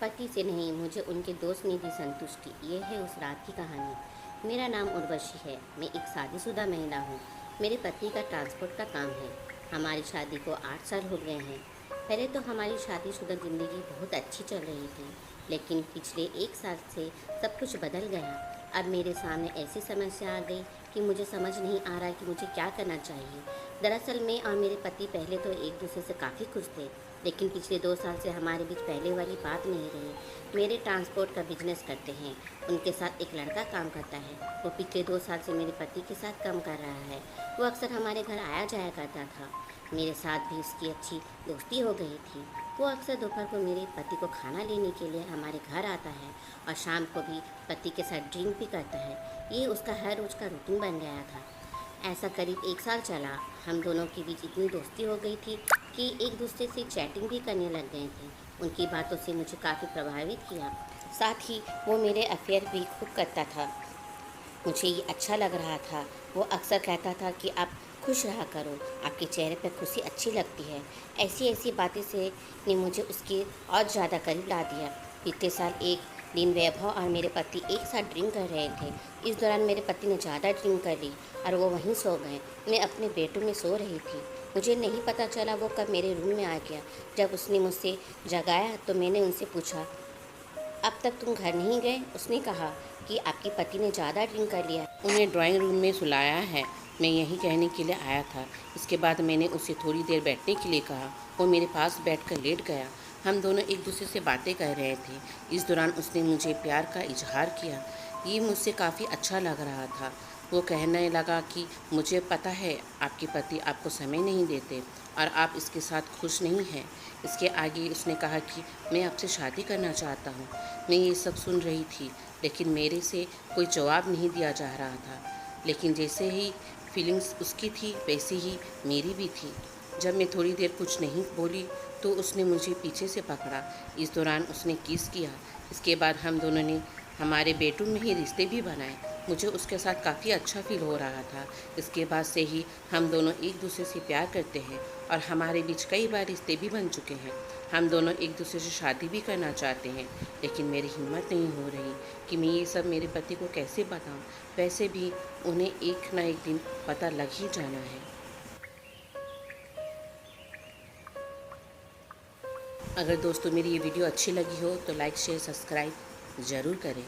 पति से नहीं, मुझे उनके दोस्त ने दी संतुष्टि। ये है उस रात की कहानी। मेरा नाम उर्वशी है। मैं एक शादीशुदा महिला हूँ। मेरे पति का ट्रांसपोर्ट का काम है। हमारी शादी को 8 साल हो गए हैं। पहले तो हमारी शादीशुदा ज़िंदगी बहुत अच्छी चल रही थी, लेकिन पिछले 1 साल से सब कुछ बदल गया। अब मेरे सामने ऐसी समस्या आ गई कि मुझे समझ नहीं आ रहा कि मुझे क्या करना चाहिए। दरअसल मैं और मेरे पति पहले तो एक दूसरे से काफ़ी खुश थे, लेकिन पिछले 2 साल से हमारे बीच पहले वाली बात नहीं रही। मेरे ट्रांसपोर्ट का बिजनेस करते हैं। उनके साथ एक लड़का काम करता है। वो पिछले 2 साल से मेरे पति के साथ काम कर रहा है। वो अक्सर हमारे घर आया जाया करता था। मेरे साथ भी उसकी अच्छी दोस्ती हो गई थी। वो अक्सर दोपहर को मेरे पति को खाना लेने के लिए हमारे घर आता है और शाम को भी पति के साथ ड्रिंक भी करता है। ये उसका हर रोज़ का रूटीन बन गया था। ऐसा करीब 1 साल चला। हम दोनों के बीच इतनी दोस्ती हो गई थी कि एक दूसरे से चैटिंग भी करने लग गए थे। उनकी बातों से मुझे काफ़ी प्रभावित किया। साथ ही वो मेरे अफेयर भी खूब करता था। मुझे ये अच्छा लग रहा था। वो अक्सर कहता था कि आप खुश रहा करो, आपके चेहरे पर खुशी अच्छी लगती है। ऐसी ऐसी बातें से ने मुझे उसके और ज़्यादा करीब ला दिया। पिछले साल एक दिन वैभव और मेरे पति एक साथ ड्रिंक कर रहे थे। इस दौरान मेरे पति ने ज़्यादा ड्रिंक कर ली और वो वहीं सो गए। मैं अपने बेडरूम में सो रही थी। मुझे नहीं पता चला वो कब मेरे रूम में आ गया। जब उसने मुझसे जगाया तो मैंने उनसे पूछा, अब तक तुम घर नहीं गए? उसने कहा कि आपके पति ने ज़्यादा ड्रिंक कर लिया। उन्हें ड्राइंग रूम में सुलाया है। मैं यही कहने के लिए आया था। इसके बाद मैंने उसे थोड़ी देर बैठने के लिए कहा। वो मेरे पास बैठकर लेट गया। हम दोनों एक दूसरे से बातें कर रहे थे। इस दौरान उसने मुझे प्यार का इजहार किया। ये मुझसे काफ़ी अच्छा लग रहा था। वो कहने लगा कि मुझे पता है आपके पति आपको समय नहीं देते और आप इसके साथ खुश नहीं हैं। इसके आगे उसने कहा कि मैं आपसे शादी करना चाहता हूँ। मैं ये सब सुन रही थी, लेकिन मेरे से कोई जवाब नहीं दिया जा रहा था। लेकिन जैसे ही फीलिंग्स उसकी थी वैसे ही मेरी भी थी। जब मैं थोड़ी देर कुछ नहीं बोली तो उसने मुझे पीछे से पकड़ा। इस दौरान उसने किस किया। इसके बाद हम दोनों ने हमारे बेडरूम में ही रिश्ते भी बनाए। मुझे उसके साथ काफ़ी अच्छा फील हो रहा था। इसके बाद से ही हम दोनों एक दूसरे से प्यार करते हैं और हमारे बीच कई बार रिश्ते भी बन चुके हैं। हम दोनों एक दूसरे से शादी भी करना चाहते हैं, लेकिन मेरी हिम्मत नहीं हो रही कि मैं ये सब मेरे पति को कैसे बताऊं। वैसे भी उन्हें एक ना एक दिन पता लग ही जाना है। अगर दोस्तों मेरी ये वीडियो अच्छी लगी हो तो लाइक शेयर सब्सक्राइब ज़रूर करें।